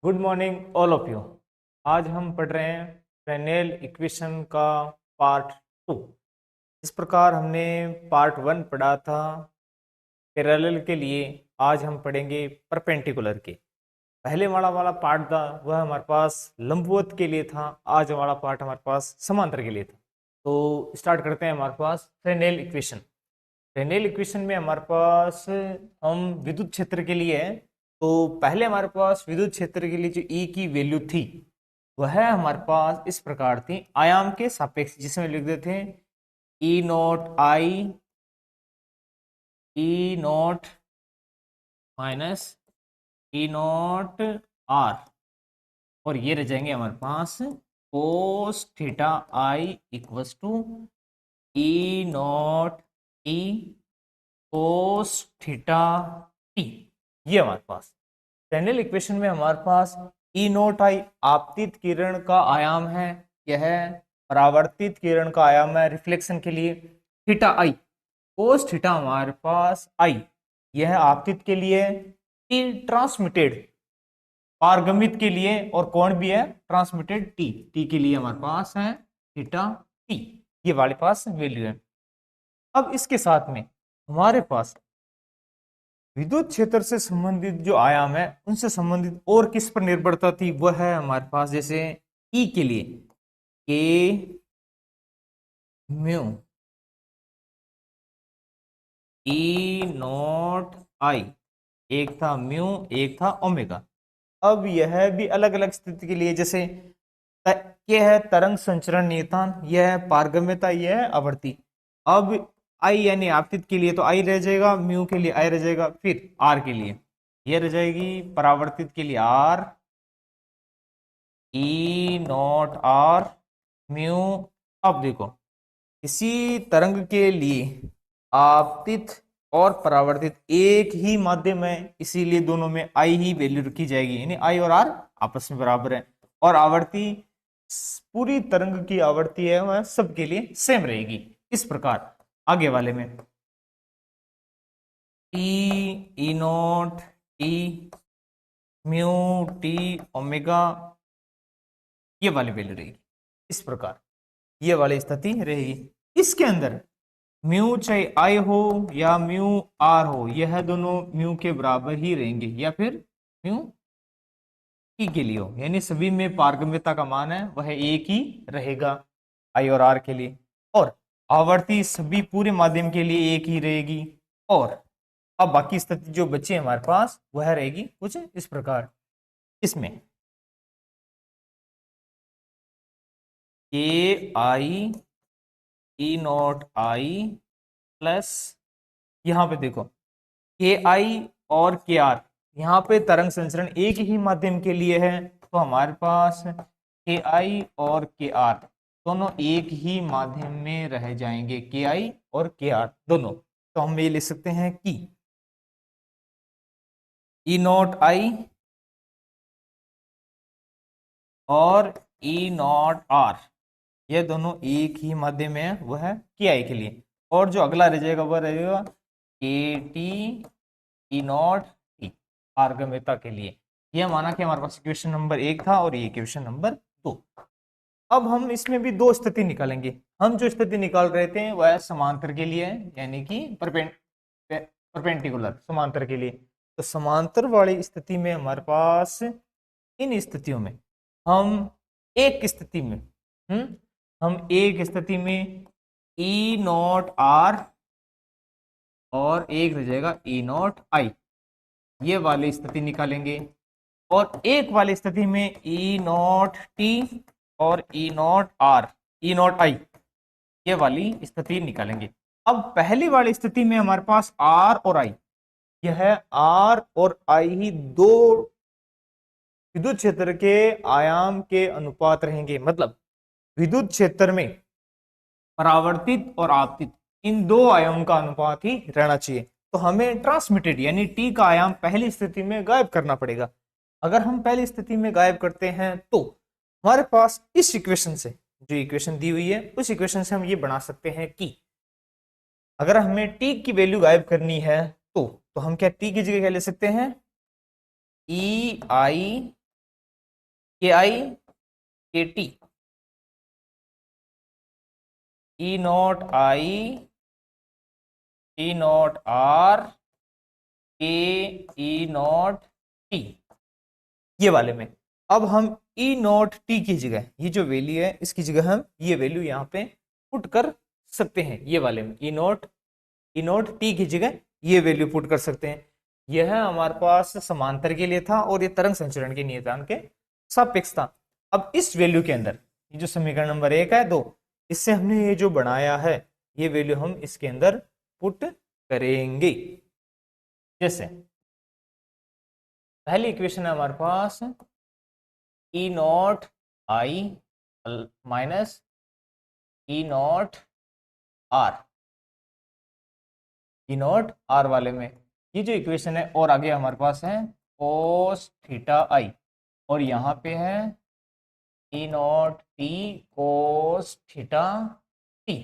Good morning all of you. आज हम पढ़ रहे हैं फ्रेनेल इक्वेशन का पार्ट 2। इस प्रकार हमने पार्ट 1 पढ़ा था पैरेलल के लिए। आज हम पढ़ेंगे परपेंडिकुलर के। पहले वाला पार्ट था वह हमारे पास लंबवत के लिए था। आज वाला पार्ट हमारे पास समांतर के लिए था। तो स्टार्ट करते हैं। हमारे पास फ्रेनेल इक्वेशन। फ्रेनेल इक्वेशन में हमारे पास हम विद्युत क्षेत्र के लिए है। तो पहले हमारे पास विद्युत क्षेत्र के लिए जो ई की वैल्यू थी वह हमारे पास इस प्रकार थी आयाम के सापेक्ष, जिसमें लिख देते हैं E naught I E naught minus E naught R, और ये रह जाएंगे हमारे पास cos theta I equals to E naught E cos theta T. ये हमारे पास फ्रेनेल इक्वेशन में हमारे पास ई नोट आई आपतित किरण का आयाम है, यह परावर्तित किरण का आयाम है रिफ्लेक्शन के लिए। थीटा आई कोस थीटा हमारे पास आई, यह आपतित के लिए। टी ट्रांसमिटेड पारगमित के लिए, और कोण भी है ट्रांसमिटेड टी, टी के लिए हमारे पास है थीटा टी। ये वाले पास वैल्यू है। अब इसके साथ में हमारे पास विद्युत क्षेत्र से संबंधित जो आयाम है उनसे संबंधित और किस पर निर्भरता थी वह है हमारे पास, जैसे ई के लिए के म्यू ई नॉट आई, एक था म्यू एक था ओमेगा। अब यह भी अलग अलग स्थिति के लिए, जैसे यह है तरंग संचरण नियतांक, यह है पारगम्यता, यह है आवर्ती। अब आई यानी आपतित के लिए तो आई रह जाएगा, म्यू के लिए आई रह जाएगा, फिर आर के लिए यह रह जाएगी परावर्तित के लिए R E naught R mu. अब देखो इसी तरंग के लिए आपतित और परावर्तित एक ही माध्यम है, इसीलिए दोनों में आई ही वैल्यू रखी जाएगी, यानी आई और आर आपस में बराबर है। और आवर्ती पूरी तरंग की आवर्ती है वह सबके लिए सेम रहेगी। इस प्रकार आगे वाले में T E naught T mu T omega, ये वाली वैल्यू रहेगी। इस प्रकार ये वाली स्थिति रहेगी। इसके अंदर म्यू चाहे आई हो या म्यू आर हो, यह दोनों म्यू के बराबर ही रहेंगे, या फिर म्यू टी के लिए हो, यानी सभी में पारगम्यता का मान है वह एक ही रहेगा आई और आर के लिए। और आवर्ती सभी पूरे माध्यम के लिए एक ही रहेगी। और अब बाकी स्थिति जो बची है हमारे पास वह रहेगी कुछ इस प्रकार। इसमें के I E naught I plus, यहां पे देखो के आई और के आर, यहाँ पे तरंग संचरण एक ही माध्यम के लिए है, तो हमारे पास के आई और के आर दोनों एक ही माध्यम में रह जाएंगे, के आई और के आर दोनों। तो हम ये लिख सकते हैं कि ई नॉट आई और ई नॉट आर ये दोनों एक ही माध्यम में है, वह है के आई के लिए। और जो अगला रह जाएगा वह रहेगा के टी ई नॉट टी पारगम्यता के लिए। यह माना कि हमारे पास इक्वेशन नंबर 1 था और ये इक्वेशन नंबर 2। अब हम इसमें भी दो स्थिति निकालेंगे। हम जो स्थिति निकाल रहे थे वह समांतर के लिए है, यानी कि परपेंडिकुलर समांतर के लिए। तो समांतर वाली स्थिति में हमारे पास इन स्थितियों में हम एक स्थिति में हम एक स्थिति में ई नॉट आर और एक रह जाएगा ई नॉट आई, ये वाली स्थिति निकालेंगे। और एक वाली स्थिति में ई नॉट टी और ई naught R E naught I, ये वाली स्थिति निकालेंगे। अब पहली वाली स्थिति में हमारे पास आर और आई, यह आर और आई ही दो विद्युत क्षेत्र के आयाम के अनुपात रहेंगे। मतलब विद्युत क्षेत्र में परावर्तित और आपतित इन दो आयाम का अनुपात ही रहना चाहिए। तो हमें ट्रांसमिटेड यानी टी का आयाम पहली स्थिति में गायब करना पड़ेगा। अगर हम पहली स्थिति में गायब करते हैं तो हमारे पास इस इक्वेशन से, जो इक्वेशन दी हुई है उस इक्वेशन से हम ये बना सकते हैं कि अगर हमें टी की वैल्यू गायब करनी है तो हम क्या टी की जगह क्या ले सकते हैं ई आई K I K T, E naught I, E naught R, K E naught T, ये वाले में। अब हम ई नॉट टी की जगह ये जो वैल्यू है इसकी जगह हम ये वैल्यू यहाँ पे पुट कर सकते हैं, ये वाले में ई नॉट टी की जगह ये वैल्यू पुट कर सकते हैं। यह हमारे पास समांतर के लिए था और ये तरंग संचरण के नियतांक के सापेक्ष था। अब इस वैल्यू के अंदर ये जो समीकरण नंबर 1 है 2, इससे हमने ये जो बनाया है ये वैल्यू हम इसके अंदर पुट करेंगे। जैसे पहली इक्वेशन है हमारे पास E naught I minus E naught R, E naught R वाले में ये जो इक्वेशन है, और आगे हमारे पास है कोस थीटा आई, और यहाँ पे है E naught T cos theta T.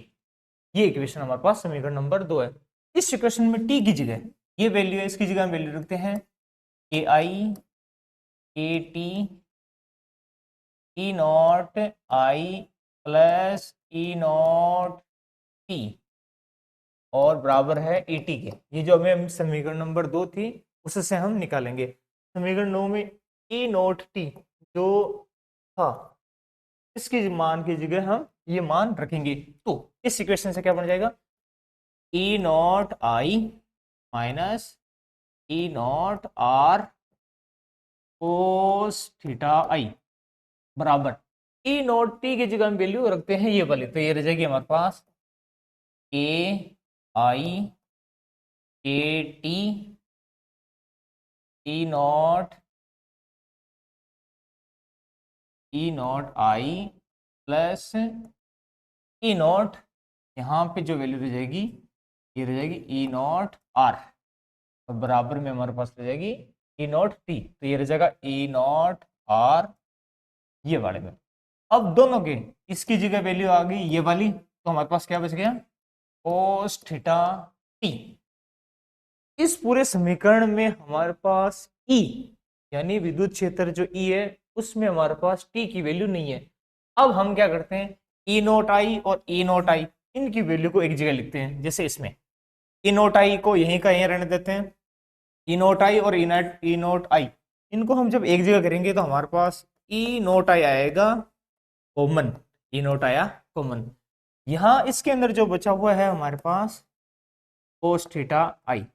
ये इक्वेशन हमारे पास समीकरण नंबर 2 है। इस इक्वेशन में टी की जगह ये वैल्यू है, इसकी जगह हम वैल्यू रखते हैं के I K T E naught I plus E naught T और बराबर है ई टी के। ये जो हमें समीकरण नंबर 2 थी उससे हम निकालेंगे। समीकरण 9 में ई नॉट टी जो था इसकी मान की जगह हम ये मान रखेंगे, तो इस इक्वेशन से क्या बन जाएगा E naught I minus E naught R cos theta I बराबर ई नॉट टी की जगह हम वैल्यू रखते हैं ये वाली, तो ये रह जाएगी हमारे पास के I K T E naught I plus E not, यहाँ पे जो वैल्यू रह जाएगी ये रह जाएगी ई नॉट आर, और बराबर में हमारे पास रह जाएगी ई नॉट टी, तो ये रह जाएगा ई नॉट आर ये वाले में। अब दोनों के इसकी जगह वैल्यू आ गई ये वाली, तो हमारे पास क्या बच गया कोस थीटा टी। इस पूरे समीकरण में हमारे पास ई यानी विद्युत क्षेत्र जो ई है उसमें हमारे पास टी की वैल्यू नहीं है। अब हम क्या करते हैं ई नोट आई और ई नोट आई इनकी वैल्यू को एक जगह लिखते हैं। जैसे इसमें ई नोट आई को यहीं का यहीं रहने देते हैं, ई नोट आई और ई नोट आई इनको हम जब एक जगह करेंगे तो हमारे पास ई नोट आई आएगा कॉमन, ई नोट आया कॉमन। यहाँ इसके अंदर जो बचा हुआ है हमारे पास कोस थीटा आई,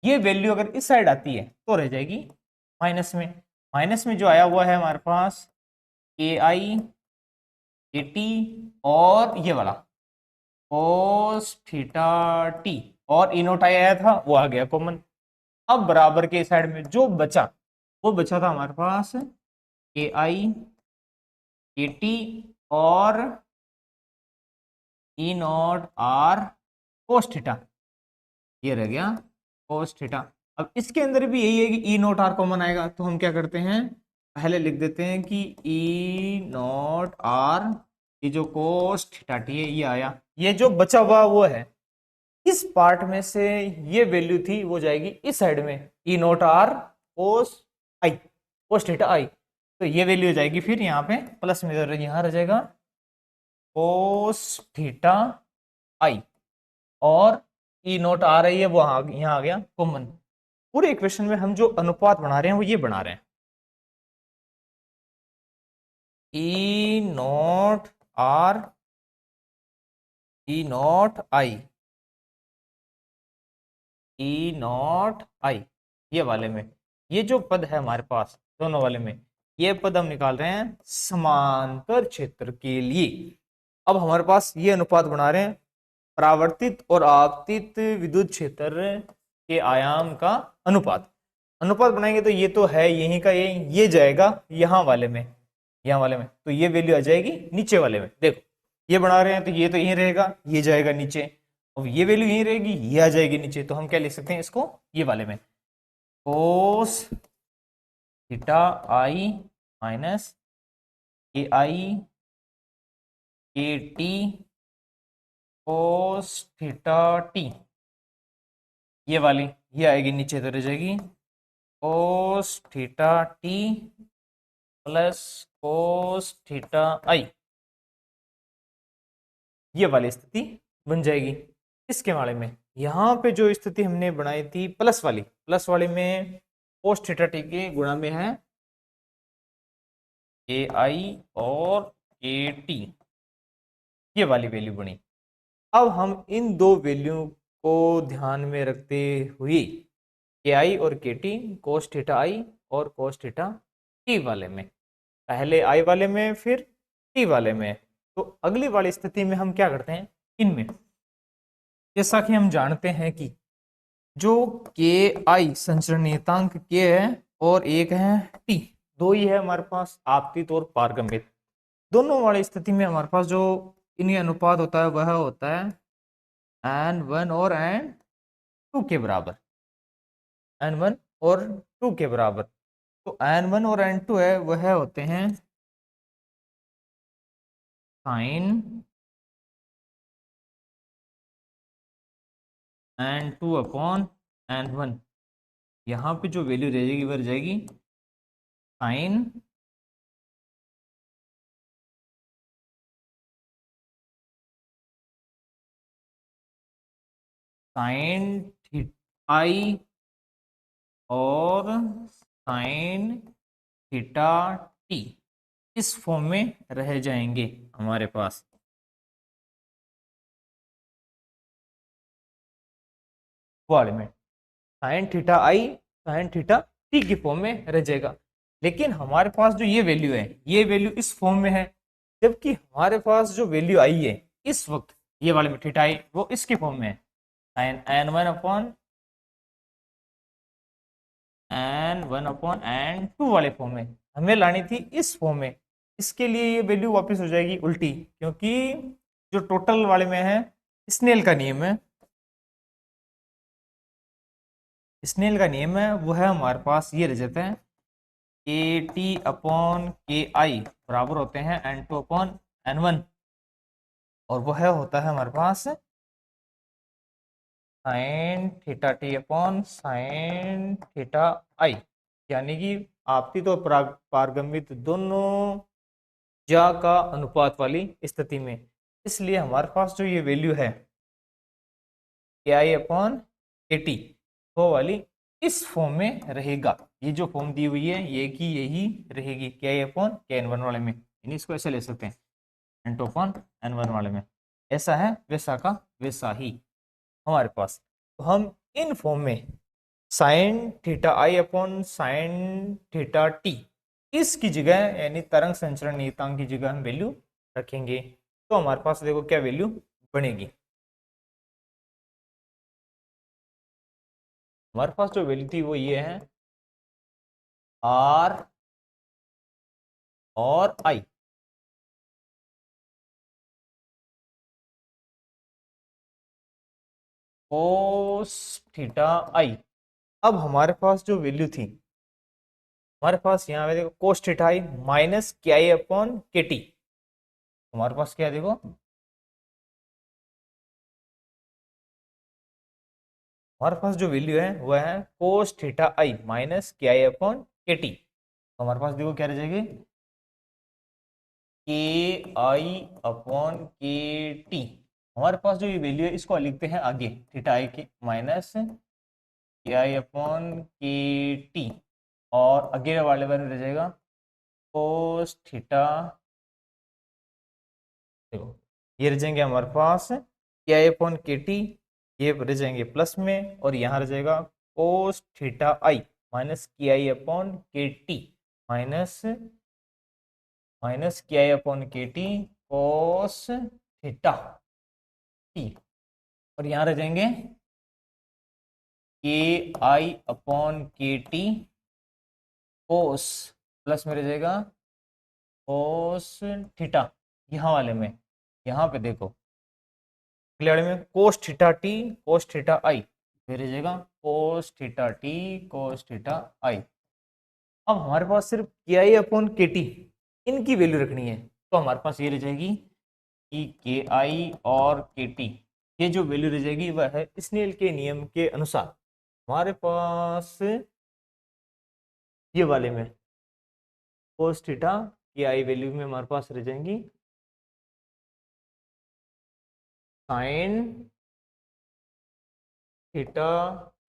ये वैल्यू अगर इस साइड आती है तो रह जाएगी माइनस में। माइनस में जो आया हुआ है हमारे पास के आई के टी और ये वाला कोस थीटा टी और ई नोट आई आया था वो आ गया कॉमन। अब बराबर के साइड में जो बचा वो बचा था हमारे पास के आई के टी और ई नॉट आर कोस थीटा, ये रह गया कोस थीटा। अब इसके अंदर भी यही है कि ई नॉट आर कॉमन आएगा, तो हम क्या करते हैं पहले लिख देते हैं कि ई नॉट आर, ये जो कोस थीटा टी है ये आया, ये जो बचा हुआ वो है इस पार्ट में से ये वैल्यू थी वो जाएगी इस साइड में E naught R cos I cos theta I, तो ये वैल्यू हो जाएगी फिर यहाँ पे प्लस में यहाँ रह जाएगा कोस थीटा आई और ई नोट आ रही है वो यहाँ आ गया कॉमन। पूरे इक्वेशन में हम जो अनुपात बना रहे हैं वो ये बना रहे हैं E naught R E naught I E naught I, ये वाले में ये जो पद है हमारे पास दोनों वाले में ये पद हम निकाल रहे हैं समांतर क्षेत्र के लिए। अब हमारे पास ये अनुपात बना रहे हैं परावर्तित और आपतित विद्युत क्षेत्र के आयाम का अनुपात। अनुपात बनाएंगे तो ये तो है यहीं का ये जाएगा यहाँ वाले में, यहाँ वाले में, तो ये वैल्यू आ जाएगी नीचे वाले में। देखो ये बना रहे हैं तो ये तो यहीं रहेगा, ये जाएगा नीचे, और ये वैल्यू यहीं रहेगी, ये आ जाएगी नीचे, तो हम क्या लिख सकते हैं इसको ये वाले में cos theta I minus A I A T cos theta T, ये वाली ये आएगी नीचे तो रह जाएगी cos theta T plus cos theta I, ये वाली स्थिति बन जाएगी। इसके बारे में यहाँ पे जो स्थिति हमने बनाई थी प्लस वाली में कोस थीटा टी के गुणा में है ए आई और ए टी, ये वाली वैल्यू बनी। अब हम इन दो वैल्यू को ध्यान में रखते हुए के आई और के टी, कोस थीटा आई और कोस थीटा टी वाले में, पहले आई वाले में फिर टी वाले में, तो अगली वाली स्थिति में हम क्या करते हैं इनमें, जैसा कि हम जानते हैं कि जो के आई संचरण नियतांक के है और एक है टी, दो ही है हमारे पास, आपतित और पारगम्यता। दोनों वाली स्थिति में हमारे पास जो इन्हीं अनुपात होता है वह होता है n1 और n2 के बराबर, n1 और 2 के बराबर। तो n1 और n2 है वह होते हैं साइन n2 अपॉन n1, यहाँ पे जो वैल्यू रहेगी वह रह जाएगी साइन साइन आई और साइन थीटा टी, इस फॉर्म में रह जाएंगे हमारे पास। वाले में साइन थीटा आई साइन थीटा टी की फॉर्म में रह जाएगा। लेकिन हमारे पास जो ये वैल्यू है ये वैल्यू इस फॉर्म में है, जबकि हमारे पास जो वैल्यू आई है इस वक्त ये वाले में थीटा आई वो इसके फॉर्म में है साइन n1 अपॉन n2 वाले फॉर्म में, हमें लानी थी इस फॉर्म में। इसके लिए ये वैल्यू वापस हो जाएगी उल्टी, क्योंकि जो टोटल वाले में है स्नेल का नियम है, स्नेल का नियम है वो है हमारे पास ये रह जाता है के टी अपॉन के आई बराबर होते हैं n2 अपॉन n1, और वह होता है हमारे पास sine theta T upon sine theta I, यानी कि आपतित और पारगम्यत दोनों जा का अनुपात वाली स्थिति में। इसलिए हमारे पास जो ये वैल्यू है के आई अपॉन के टी वो वाली इस फॉर्म में रहेगा, ये जो फॉर्म दी हुई है ये की यही रहेगी K I upon K N one वाले में, यानी इसको ऐसे ले सकते हैं N two upon N one वाले में, ऐसा है वैसा का वैसा ही हमारे पास। तो हम इन फॉर्म में साइन थीटा आई अपॉन साइन थीटा टी इसकी जगह यानी तरंग संचरण नियतांक की जगह हम वैल्यू रखेंगे, तो हमारे पास देखो क्या वैल्यू बनेगी। हमारे पास जो वैल्यू थी वो ये है आर और आई, कोस थीटा आई। अब हमारे पास जो वैल्यू थी हमारे पास यहाँ पे देखो कोस थीटा आई माइनस के आई अपॉन के टी, हमारे पास क्या है देखो हमारे पास जो वैल्यू है वह है कोस थीटा आई माइनस के आई अपॉन के टी, तो हमारे पास देखो क्या रह जाएगी के आई अपॉन के टी। हमारे पास जो ये वैल्यू है इसको लिखते हैं आगे थीटा आई के माइनस के आई अपॉन के टी, और आगे वाले बार रह जाएगा कोस थीटा, देखो ये रह जाएंगे हमारे पास के आई अपॉन के टी, ये रह जाएंगे प्लस में, और यहाँ रह जाएगा कोस थीटा आई माइनस के I upon K T minus minus के I upon K T cos theta T, और यहाँ रह जाएंगे के I upon K T cos plus में रह जाएगा कोस थीटा, यहाँ वाले में यहाँ पे देखो अगले वाले में cos theta T cos theta I, फिर रह जाएगा cos theta T cos theta I. अब हमारे पास सिर्फ K I upon K T इनकी वैल्यू रखनी है, तो हमारे पास ये रह जाएगी कि के आई और के टी ये जो वैल्यू रह जाएगी वह है स्नेल के नियम के अनुसार हमारे पास ये वाले में कोस थीटा की आई वैल्यू में हमारे पास रह जाएंगी sine theta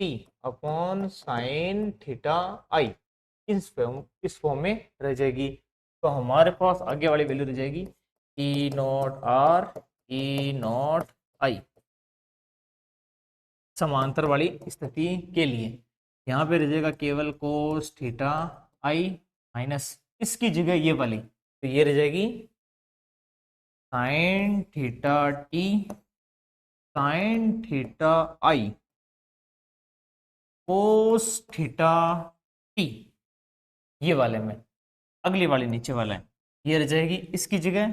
T upon sine theta I, इस फॉर्म में रह जाएगी। तो हमारे पास आगे वाली वैल्यू रह जाएगी ई नॉट आर ई नॉट आई, समांतर वाली स्थिति के लिए। यहाँ पे रह जाएगा केवल कोस थीटा आई माइनस इसकी जगह ये वाली, तो ये रह जाएगी sine theta T sine theta I cos theta T, ये वाले में अगली वाली नीचे वाला है, ये रह जाएगी इसकी जगह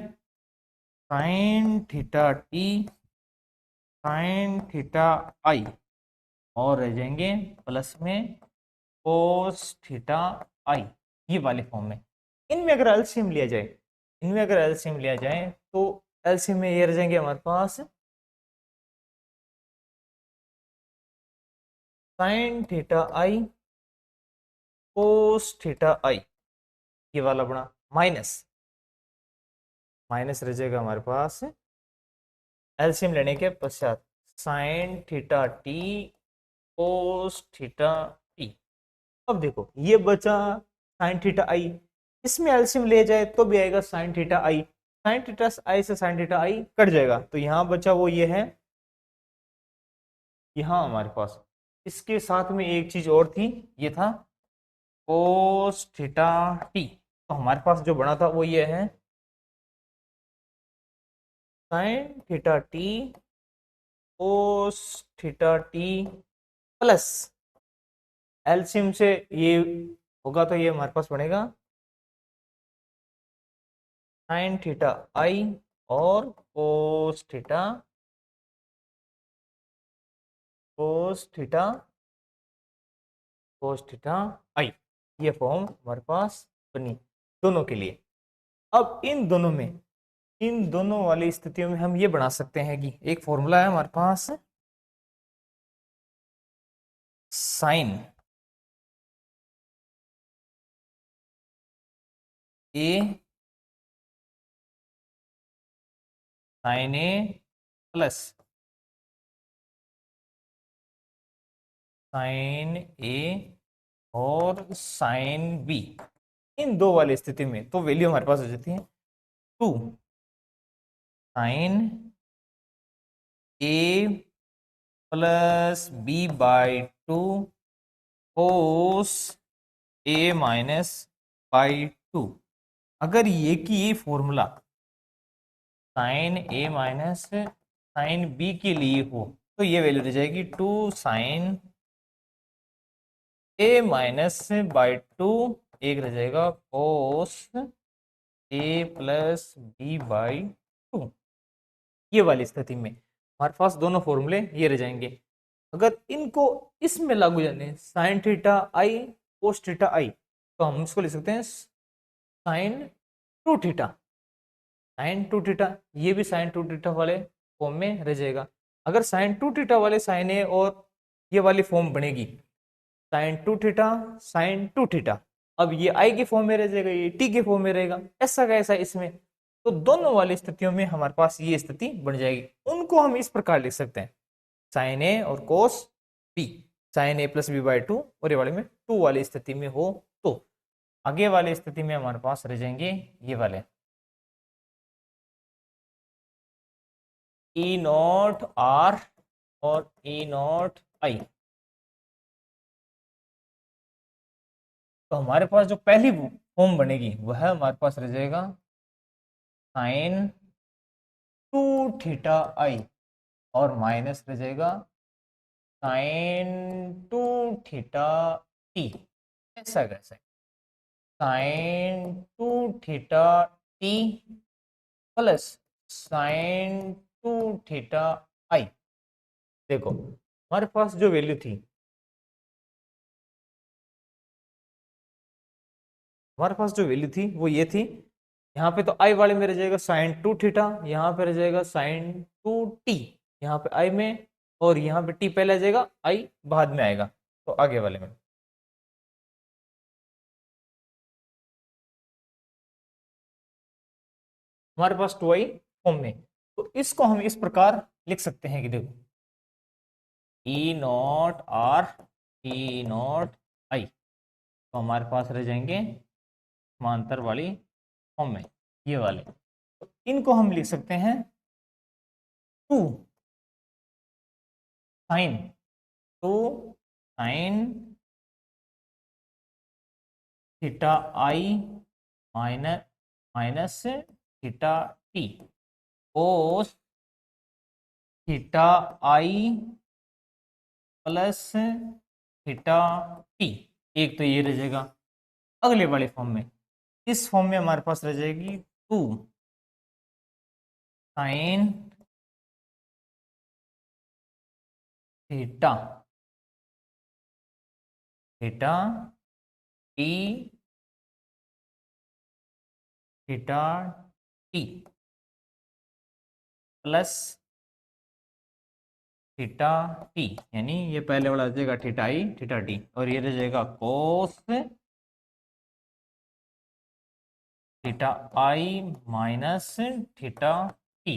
sine theta T sine theta I, और रह जाएंगे प्लस में कोस थीटा आई, ये वाले फॉर्म में। इनमें अगर एलसीएम लिया जाए, इनमें अगर एलसीएम लिया जाए तो एलसीएम में ये रह जाएंगे हमारे पास sine theta I cos theta I, ये वाला बना माइनस माइनस रह जाएगा हमारे पास एलसीएम लेने के पश्चात sign theta T cos theta T. अब देखो ये बचा साइन थीटा आई, इसमें एलसीएम ले जाए तो भी आएगा साइन थीटा आई, साइन थीटा आई से साइन थीटा आई कट जाएगा, तो यहां बचा वो ये है यहां हमारे पास। इसके साथ में एक चीज और थी, ये था कोस थीटा टी, तो हमारे पास जो बना था वो ये है sign theta T cos theta T plus LCM से ये होगा तो ये हमारे पास बनेगा साइन थीटा आई और कोस थीटा आई, ये फॉर्म हमारे पास बनी दोनों के लिए। अब इन दोनों वाली स्थितियों में हम ये बना सकते हैं कि एक फॉर्मूला है हमारे पास sine A sign A plus sign A और साइन बी, इन दो वाली स्थिति में तो वैल्यू हमारे पास हो जाती है 2 sine A plus B by 2 cos A minus by 2। अगर ये की ये formula sine A minus sine B के लिए हो तो ये वैल्यू रह जाएगी 2 साइन ए माइनस बाई 2, एक रह जाएगा कोस ए प्लस बी बाई 2। ये वाली स्थिति में हमारे पास दोनों फॉर्मूले ये रह जाएंगे। अगर इनको इसमें लागू जाने sign theta I cos theta I, तो हम इसको लिख सकते हैं साइन 2 थीटा साइन 2 थीटा, ये भी साइन 2 थीटा वाले फॉर्म में रह जाएगा। अगर साइन 2 थीटा वाले साइन ए और ये वाली फॉर्म बनेगी साइन 2 थीटा साइन 2 थीटा, अब ये आई के फॉर्म में रह जाएगा, ये टी के फॉर्म में रहेगा, ऐसा कैसा इसमें, तो दोनों वाली स्थितियों में हमारे पास ये स्थिति बन जाएगी। उनको हम इस प्रकार लिख सकते हैं साइन ए और cos B, sine A plus B by 2, और ये वाले में 2 वाली स्थिति में हो तो आगे वाली स्थिति में हमारे पास रह जाएंगे ये वाले ई नॉट आर और ई नॉट आई। तो हमारे पास जो पहली फॉर्म बनेगी वह हमारे पास रह जाएगा साइन 2 थीटा आई और माइनस रह जाएगा साइन 2 थीटा टी, ऐसा कैसे sine 2 theta T plus sine 2 theta I. देखो हमारे पास जो वैल्यू थी, हमारे पास जो वैल्यू थी वो ये थी, यहाँ पे तो आई वाले में रह जाएगा साइन 2 थीटा, यहाँ पे रह जाएगा साइन 2 टी, यहाँ पे आई में, और यहाँ पे टी पहले आ जाएगा आई बाद में आएगा, तो आगे वाले में हमारे पास 2i फॉर्म में। तो इसको हम इस प्रकार लिख सकते हैं कि देखो ई नॉट आर ई नॉट आई, तो हमारे पास रह जाएंगे समांतर वाली फॉर्म में ये वाले। तो इनको हम लिख सकते हैं 2 sine, 2 sine theta I minus minus theta T cos theta I plus theta T. एक तो ये रह जाएगा। अगले वाले फॉर्म में, इस फॉर्म में हमारे पास रह जाएगी 2 sine theta theta T theta T plus theta T, यानी ये पहले वाला आ जाएगा थीटा आई थीटा टी, और ये रह जाएगा cos theta I minus theta T.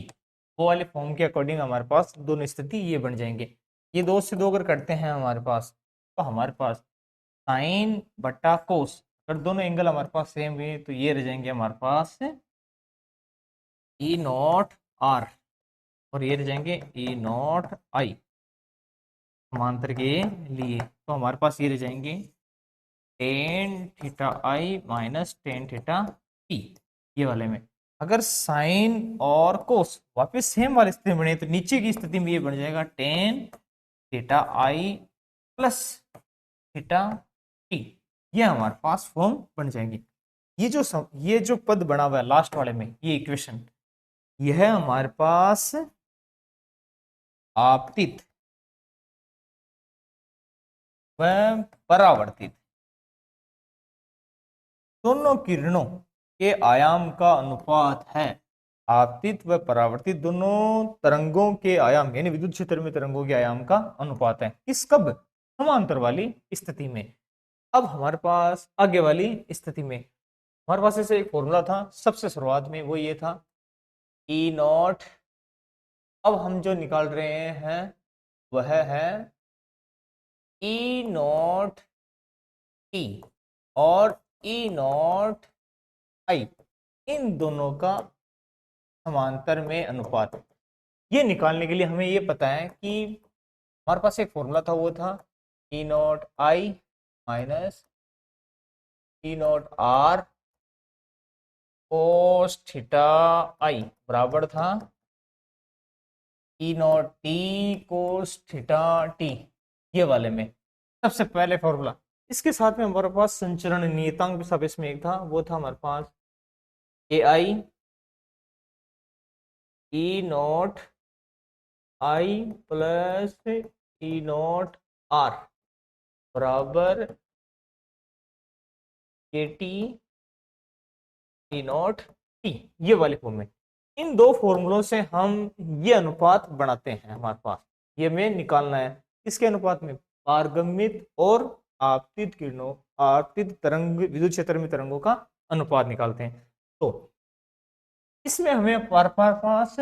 वो वाले फॉर्म के अकॉर्डिंग हमारे पास दोनों स्थिति ये बन जाएंगे। ये दो से दो अगर करते हैं हमारे पास, तो हमारे पास साइन बट्टा कोस, अगर दोनों एंगल हमारे पास सेम हुए तो ये रह जाएंगे हमारे पास ई नॉट आर, और ये रह जाएंगे ई नॉट आई समांतर के लिए। तो हमारे पास ये रह जाएंगे tan theta I minus tan theta T. ये वाले में अगर साइन और कोस वापस सेम वाली स्थिति बने तो नीचे की स्थिति में ये बन जाएगा tan theta I plus theta T. ये हमारे पास फॉर्म बन जाएंगे। ये जो पद बना हुआ है लास्ट वाले में, ये इक्वेशन, यह है हमारे पास आपतित व परावर्तित दोनों किरणों के आयाम का अनुपात है। आपतित व परावर्तित दोनों तरंगों के आयाम यानी विद्युत क्षेत्र में तरंगों के आयाम का अनुपात है। इस कब? समांतर वाली स्थिति में। अब हमारे पास आगे वाली स्थिति में हमारे पास ऐसे एक फॉर्मूला था सबसे शुरुआत में, वो ये था ई नॉट। अब हम जो निकाल रहे हैं वह है ई नॉट टी और ई नॉट आई, इन दोनों का समांतर में अनुपात। ये निकालने के लिए हमें ये पता है कि हमारे पास एक फॉर्मूला था, वो था E naught I minus E naught R cos theta I बराबर था E naught T cos theta T. ये वाले में सबसे पहले फॉर्मूला, इसके साथ में हमारे पास संचरण नियतांक भी सब इसमें एक था, वो था हमारे पास A I E naught I plus E naught R बराबर K T E naught T. ये वाले फॉर्म में इन दो फॉर्मूलों से हम ये अनुपात बनाते हैं। हमारे पास ये हमें निकालना है किसके अनुपात में? पारगम्यित और आपतित किरणों, आपतित तरंग विद्युत क्षेत्र में तरंगों का अनुपात निकालते हैं। तो इसमें हमें पास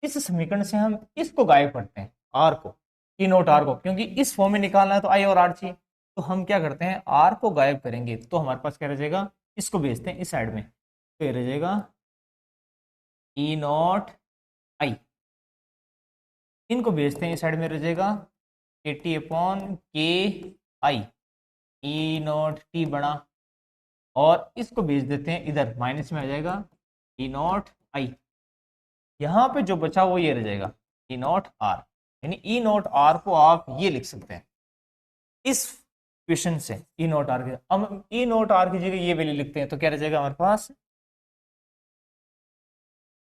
इस समीकरण से हम इसको गायब करते हैं, आर को, ई नोट आर को, क्योंकि इस फॉर्म में निकालना है तो आई और आर चाहिए। तो हम क्या करते हैं, आर को गायब करेंगे तो हमारे पास क्या रह जाएगा, इसको भेजते हैं इस साइड में, तो ये रह जाएगा ई नॉट आई, इनको भेजते हैं इस साइड में रह जाएगा के टी अपॉन के आई, ई नॉट टी बना, और इसको भेज देते हैं इधर, माइनस में आ जाएगा ई नॉट आई। यहाँ पे जो बचा वो ये रह जाएगा ई नॉट आर, यानी ई नॉट आर को आप ये लिख सकते हैं इस क्वेश्चन से, ई नॉट आर के, अब ई नॉट आर की जगह ये वैल्यू लिखते हैं तो क्या रह जाएगा हमारे पास,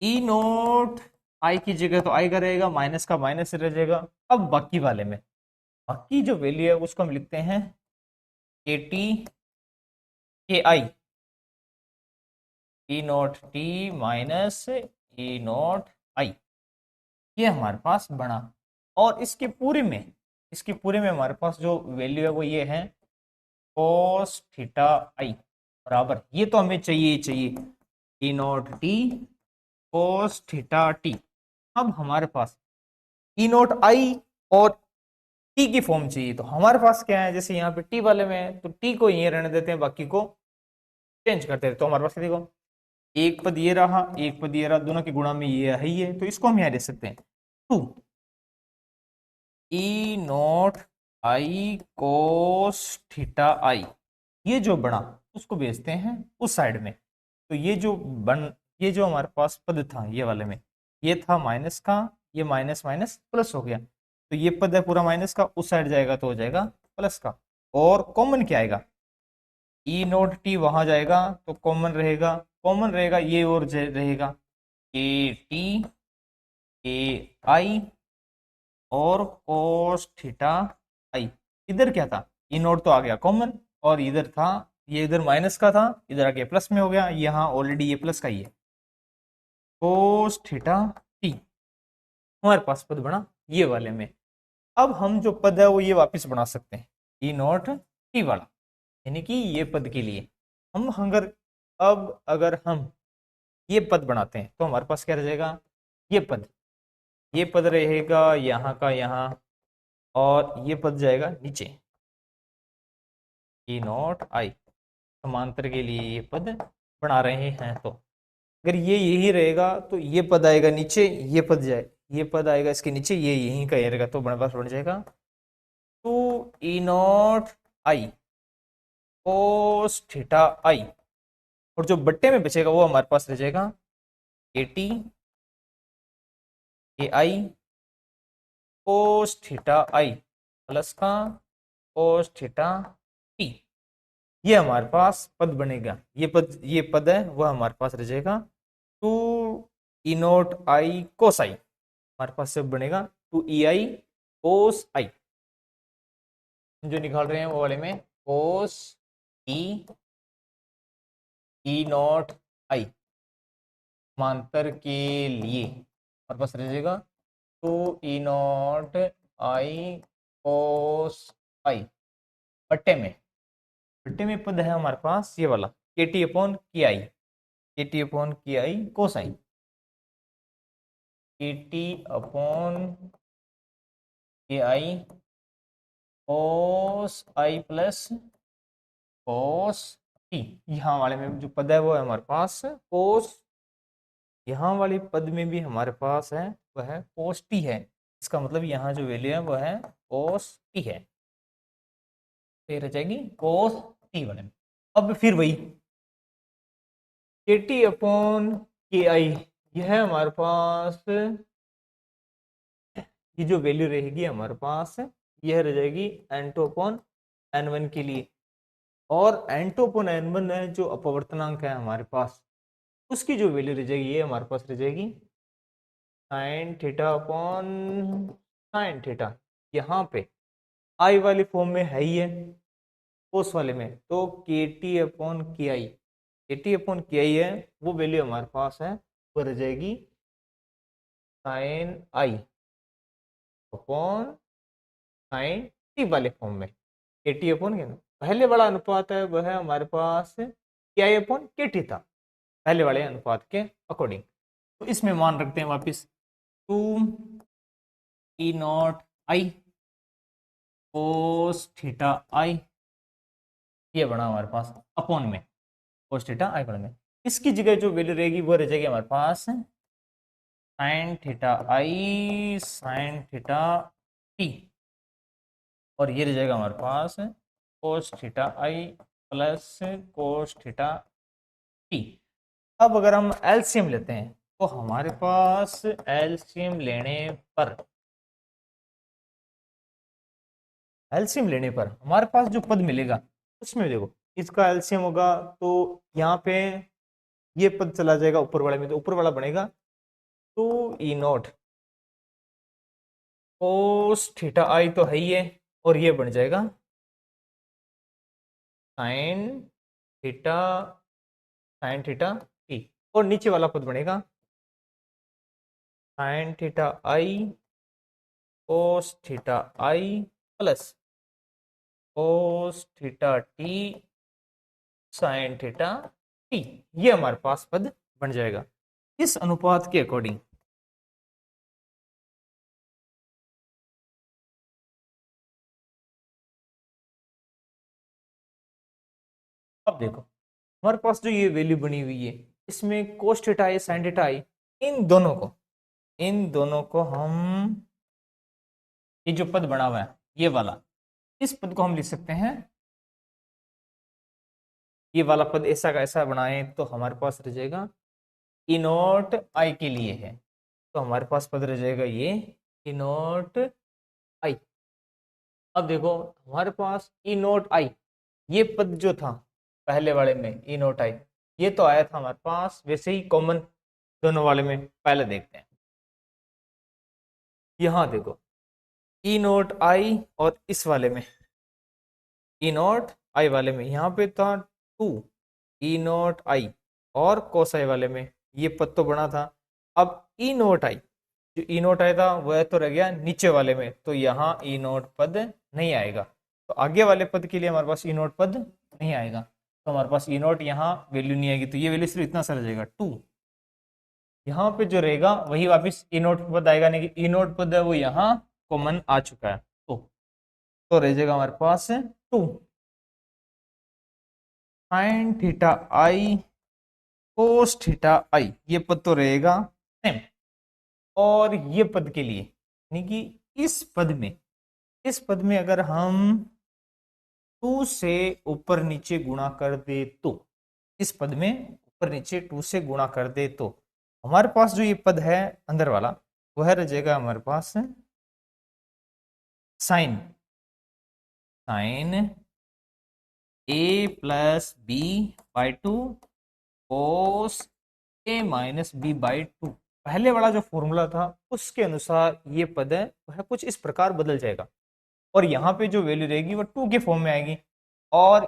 ई नॉट आई की जगह तो आई का रहेगा, माइनस का माइनस से रह जाएगा। अब बाकी वाले में बाकी जो वैल्यू है उसको हम लिखते हैं K T K I E naught T minus E naught I, ये हमारे पास बना। और इसके पूरे में हमारे पास जो वैल्यू है वो ये है cos थीटा आई बराबर, ये तो हमें चाहिए ही चाहिए E naught T cos theta T. अब हमारे पास ई नोट आई और टी की फॉर्म चाहिए, तो हमारे पास क्या है, जैसे यहाँ पे टी वाले में है तो टी को ये रहने देते हैं, बाकी को चेंज करते हैं। तो हमारे पास देखो एक पद ये रहा, एक पद ये रहा, दोनों के गुणा में ये है ही है, तो इसको हम यहाँ दे सकते हैं 2 ई naught I cos theta I. ये जो बना उसको भेजते हैं उस साइड में। तो ये जो हमारे पास पद था ये वाले में, ये था माइनस का, ये माइनस माइनस प्लस हो गया, तो ये पद है पूरा माइनस का, उस साइड जाएगा तो हो जाएगा प्लस का। और कॉमन क्या आएगा, ई नोट टी वहां जाएगा तो कॉमन रहेगा, कॉमन रहेगा ये और रहेगा ए टी ए आई और कोस थीटा आई। इधर क्या था, ई नोट तो आ गया कॉमन, और इधर था, ये इधर माइनस का था, इधर आके प्लस में हो गया, यहाँ ऑलरेडी ये प्लस का ही है, कोस थीटा टी हमारे पास पद बना ये वाले में। अब हम जो पद है वो ये वापस बना सकते हैं ई नॉट टी वाला, यानी कि ये पद के लिए हम अगर हम ये पद बनाते हैं तो हमारे पास क्या रह जाएगा, ये पद रहेगा यहाँ का यहाँ, और ये पद जाएगा नीचे ई नॉट आई। समांतर के लिए ये पद बना रहे हैं, तो अगर ये यही रहेगा तो ये पद आएगा नीचे, ये पद आएगा इसके नीचे, ये यहीं का ये रहेगा, तो हमारे पास बन जाएगा 2 ई naught I cos theta I. और जो बट्टे में बचेगा वो हमारे पास रह जाएगा A T A I cos theta I plus का कोस थीटा टी। ये हमारे पास पद बनेगा, ये पद है वह हमारे पास रह जाएगा 2 ई नॉट आई कोस आई। हमारे पास सब बनेगा 2 ई आई कोस आई, जो निकाल रहे हैं वो वाले में कोस ई नॉट आई समांतर के लिए हमारे पास रह जाएगा 2 ई नॉट आई कोस आई। बट्टे में पद है हमारे पास ये वाला के टी अपॉन के आई कोस आई, के टी अपॉन के आई कोस आई प्लस कोस टी। यहाँ वाले में जो पद है वो है हमारे पास कोस, यहाँ वाले पद में भी हमारे पास है वह है कोस टी है। इसका मतलब यहाँ जो वैल्यू है वह है कोस टी है, तो ये रह जाएगी कोस टी वाले में। अब फिर वही के टी अपॉन के आई, यह हमारे पास ये जो वैल्यू रहेगी हमारे पास यह रह जाएगी N two upon N one के लिए, और N two upon N one है जो अपवर्तनांक है हमारे पास, उसकी जो वैल्यू रह जाएगी ये हमारे पास रह जाएगी sine theta upon sine theta. यहाँ पे आई वाली फॉर्म में है ही है कोस वाले में, तो के टी अपॉन के आई है, वो वैल्यू हमारे पास है वो रह जाएगी साइन आई अपॉन साइन टी वाले फॉर्म में। के टी अपॉन के पहले वाला अनुपात है वह है हमारे पास के आई अपॉन के टी था पहले वाले अनुपात के अकॉर्डिंग। तो इसमें मान रखते हैं वापस 2 ई naught I cos theta I, ये बना हमारे पास अपॉन में कोस थीटा आई बना में। इसकी जगह जो वैल्यू रहेगी वो रह जाएगी हमारे पास साइन थीटा आई साइन थीटा टी, और ये रह जाएगा हमारे पास cos theta I plus cos theta T. अब अगर हम एलसीएम लेते हैं तो हमारे पास एलसीएम लेने पर हमारे पास जो पद मिलेगा उसमें देखो इसका एलसीएम होगा, तो यहाँ पे ये पद चला जाएगा ऊपर वाले में, तो ऊपर वाला बनेगा 2 ई नॉट कोस थीटा आई तो है ही है, और ये बन जाएगा साइन थीटा टी, और नीचे वाला पद बनेगा sine theta I cos theta I plus cos theta T sine theta T. ये हमारे पास पद बन जाएगा। इस अनुपात के अकॉर्डिंग अब देखो हमारे पास जो ये वैल्यू बनी हुई है इसमें कोस थीटा आई साइन थीटा आई, इन दोनों को हम, ये जो पद बना हुआ है ये वाला, इस पद को हम लिख सकते हैं, ये वाला पद ऐसा का ऐसा बनाए तो हमारे पास रह जाएगा ई नॉट आई के लिए है, तो हमारे पास पद रह जाएगा ये ई नॉट आई। अब देखो हमारे पास ई नॉट आई, ये पद जो था पहले वाले में ई नॉट आई, ये तो आया था हमारे पास वैसे ही कॉमन दोनों वाले में। पहले देखते हैं, यहां देखो ई नॉट आई और इस वाले में ई नॉट आई वाले में यहाँ पे था टू ई नॉट आई, और कोस आई वाले में ये पद तो बना था। अब ई नॉट आई, जो ई नॉट आई था वह तो रह गया नीचे वाले में, तो यहाँ ई नॉट पद नहीं आएगा, तो आगे वाले पद के लिए हमारे पास ई नॉट पद नहीं आएगा, तो हमारे पास ई नॉट यहाँ वैल्यू नहीं आएगी, तो ये वैल्यू सिर्फ इतना सा रह जाएगा टू। यहाँ पे जो रहेगा वही वापिस ई नॉट पद आएगा, नहीं कि ई नॉट पद है वो यहाँ कॉमन आ चुका है, तो रह जाएगा हमारे पास two sine theta I cos theta I, ये पद तो रहेगा सेम। और ये पद के लिए यानी कि इस पद में अगर हम 2 से ऊपर नीचे गुणा कर दे तो, इस पद में ऊपर नीचे 2 से गुणा कर दे तो हमारे पास जो ये पद है अंदर वाला वह रह जाएगा हमारे पास sine A plus B by two cos A minus B by two. पहले वाला जो फॉर्मूला था उसके अनुसार ये पद है वह कुछ इस प्रकार बदल जाएगा, और यहाँ पे जो वैल्यू रहेगी वो 2 के फॉर्म में आएगी, और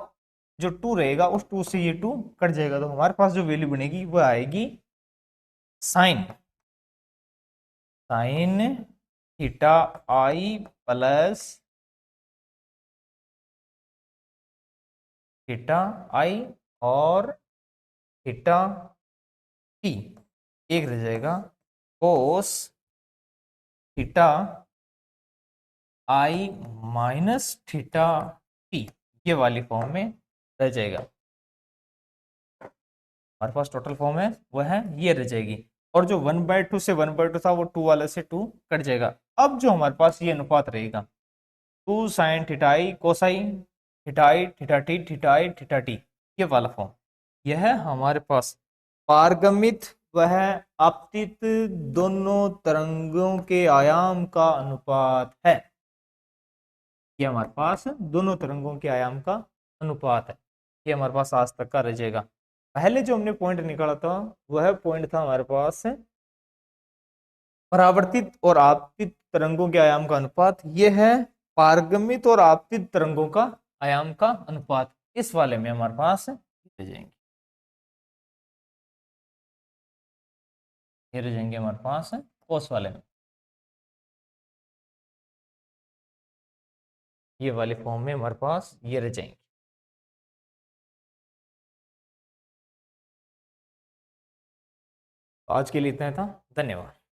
जो 2 रहेगा उस 2 से ये 2 कट जाएगा, तो हमारे पास जो वैल्यू बनेगी वो आएगी sign sign theta I plus theta I और थीटा टी, एक रह जाएगा cos theta I minus theta T, ये वाली फॉर्म में रह जाएगा। हमारे पास टोटल फॉर्म है वह है ये रह जाएगी, और जो 1/2 से 1/2 था वो 2 वाले से 2 कट जाएगा। अब जो हमारे पास ये अनुपात रहेगा 2 sine theta I cos I theta I theta T theta I theta T, ये वाला फॉर्म, यह हमारे पास पारगमित वह आपतित दोनों तरंगों के आयाम का अनुपात है, ये हमारे पास दोनों तरंगों के आयाम का अनुपात है, ये हमारे पास आज तक का रह जाएगा। पहले जो हमने पॉइंट निकाला था वह पॉइंट था हमारे पास परावर्तित और आपतित तरंगों के आयाम का अनुपात, यह है पारगमित और आपतित तरंगों का आयाम का अनुपात, इस वाले में हमारे पास रह जाएंगे, ये रह जाएंगे हमारे पास कोस वाले में, ये वाले फॉर्म में हमारे पास ये रह जाएंगे। आज के लिए इतना था, धन्यवाद।